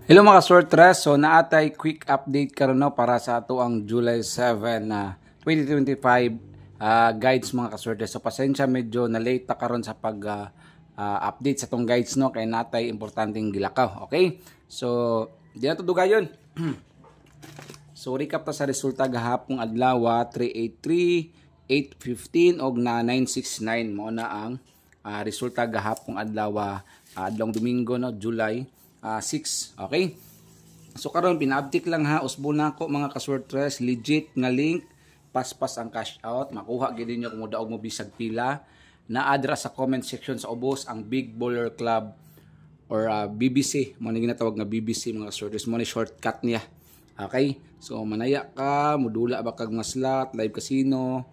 Hello mga sortres, so naatay quick update karon no para sa ato ang July 7 na 2025 guides mga kasortres. So pasensya medyo na late ta karon sa pag update sa tong guides no kay natay importanteng gilakaw. Okay? So di na to dugayon. So recap ta sa resulta gahapong adlaw 383, 815 og na 969 mo na ang resulta gahapong adlaw adlong Domingo no July 6. Okay? So karon pina-update lang ha, usbo na ko mga ka-sortres, legit nga link, paspas ang cash out, makuha gid ninyo kung daog mo bisag pila. Na-adra sa comment section sa ubos ang Big Baller Club or BBC, mo ni ginatawag nga BBC mga sortres, mo ni shortcut niya. Okay? So manaya ka, modula ba kag mga slot, live casino.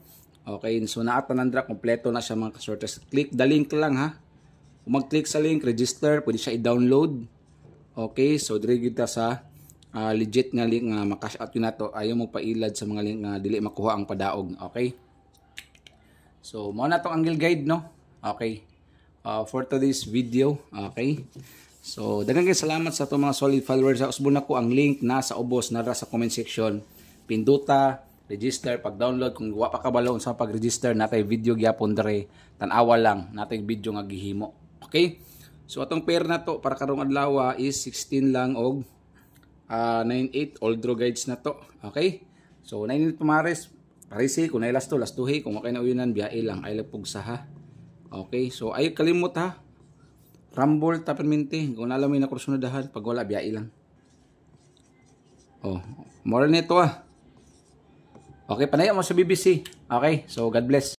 Okay, so naatanandra kompleto na siya mga ka-sortres. Click the link lang ha. Kung mag-click sa link, register, pwede siya i-download. Okay, so dire kita sa legit nga link nga makash out yun nato. Ayaw mo pailad sa mga link nga dili makuha ang padaog. Okay, so mao na tong angle guide no. Okay, for today's video. Okay, so daghang salamat sa to mga solid followers. Sa usbon nako ang link nasa ubos nara sa comment section. Pinduta, register, pag-download. Kung wa pa kabalo sa pag-register natay video gyapon dire, tan-awa lang natay video nga gihimo. Okay, so atong pair na to para karong adlaw is 16 lang og 98 all draw guides na to. Okay, so 9 Pumares parisi kung nay last tuhi kung okay na uyunan biyae lang ay lapog sa ha. Okay, so ay kalimot ha, Rumble Tapermente kung alam mo na kursunadahan pag wala biyae lang. More nito Okay, panaya mo sa BBC. Okay, so God bless.